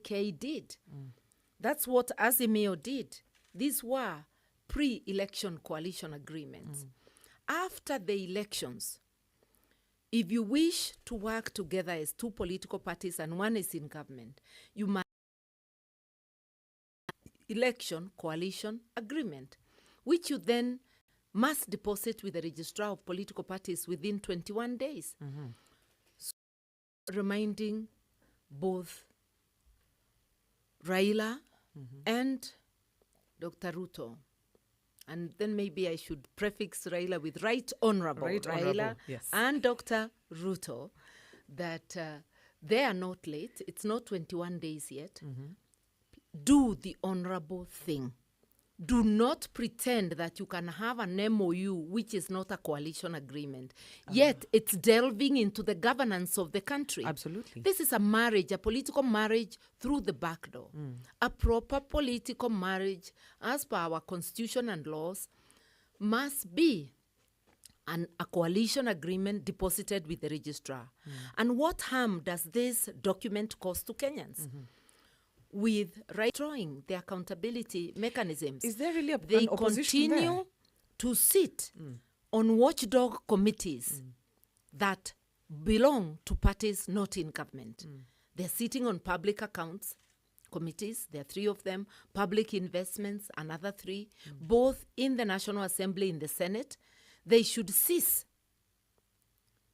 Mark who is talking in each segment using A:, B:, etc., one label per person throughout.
A: KK did. That's what Azimio did. These were pre-election coalition agreements. After the elections, if you wish to work together as two political parties and one is in government, you must election coalition agreement, which you then must deposit with the registrar of political parties within 21 days. So, reminding both Raila and Dr. Ruto, and then maybe I should prefix Raila with Right Honorable Raila and Dr. Ruto, that they are not late. It's not 21 days yet. Do the honorable thing. Do not pretend that you can have an MOU which is not a coalition agreement. Yet it's delving into the governance of the country.
B: Absolutely.
A: This is a marriage, a political marriage through the back door. A proper political marriage, as per our constitution and laws, must be a coalition agreement deposited with the registrar. And what harm does this document cause to Kenyans? With drawing the accountability mechanisms.
B: Is there really
A: they
B: an opposition
A: continue
B: there?
A: to sit on watchdog committees that belong to parties not in government. They're sitting on public accounts committees. There are 3 of them. Public investments, another 3, both in the National Assembly, in the Senate. They should cease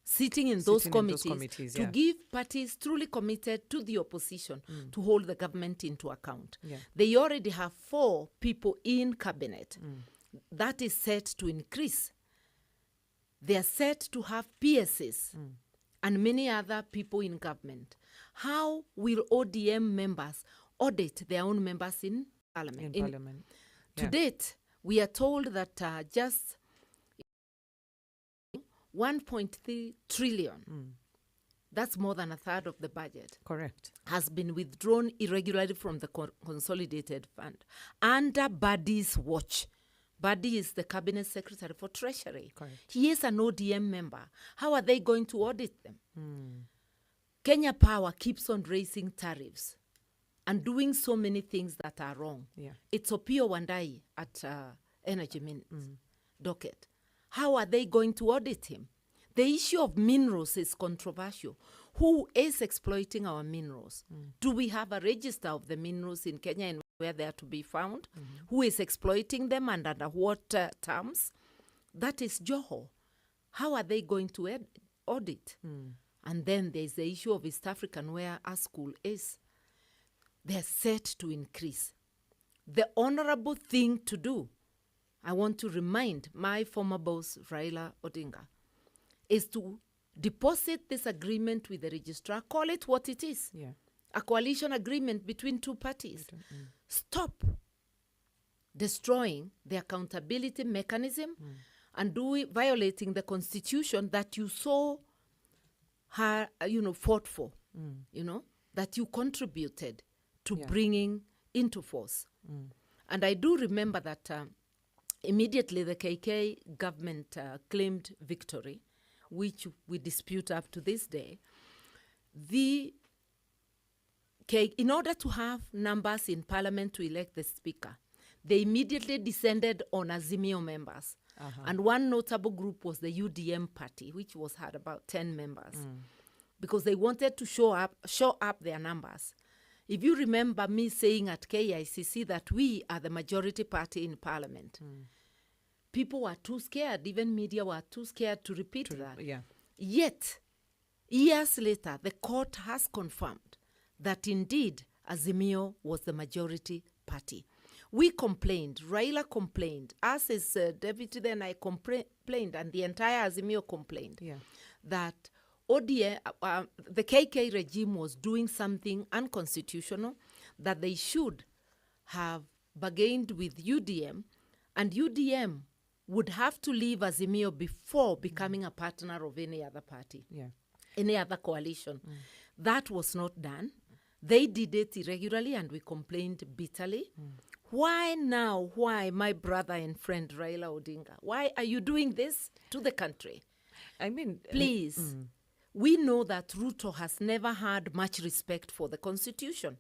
A: sitting in those committees to give parties truly committed to the opposition to hold the government into account. They already have 4 people in cabinet. That is set to increase. They are set to have PSs and many other people in government. How will ODM members audit their own members in parliament? To date, we are told that just 1.3 trillion, that's more than a third of the budget.
B: Correct.
A: Has been withdrawn irregularly from the consolidated fund under Buddy's watch. Buddy is the cabinet secretary for treasury.
B: Correct.
A: He is an ODM member. How are they going to audit them? Kenya Power keeps on raising tariffs and doing so many things that are wrong. It's Opio Wandai at Energy docket. How are they going to audit him? The issue of minerals is controversial. Who is exploiting our minerals? Do we have a register of the minerals in Kenya and where they are to be found? Who is exploiting them and under what terms? That is Joho. How are they going to audit? And then there's the issue of East African, where our school is. They're set to increase. The honorable thing to do, I want to remind my former boss, Raila Odinga, is to deposit this agreement with the registrar, call it what it is, a coalition agreement between 2 parties. Stop destroying the accountability mechanism and violating the constitution that you so fought for, that you contributed to bringing into force. And I do remember that immediately the KK government claimed victory, which we dispute up to this day. In order to have numbers in parliament to elect the speaker, they immediately descended on Azimio members. And one notable group was the UDM party, which had about 10 members, because they wanted to show up their numbers. If you remember me saying at KICC that we are the majority party in parliament, people were too scared, even media were too scared to repeat that. Yet, years later, the court has confirmed that indeed Azimio was the majority party. We complained, Raila complained, us as deputy then I complained, and the entire Azimio complained that the KK regime was doing something unconstitutional, that they should have bargained with UDM, and UDM would have to leave Azimio before becoming a partner of any other party, any other coalition. That was not done. They did it irregularly, and we complained bitterly. Why now? Why, my brother and friend Raila Odinga? Why are you doing this to the country?
B: I mean,
A: please. We know that Ruto has never had much respect for the Constitution.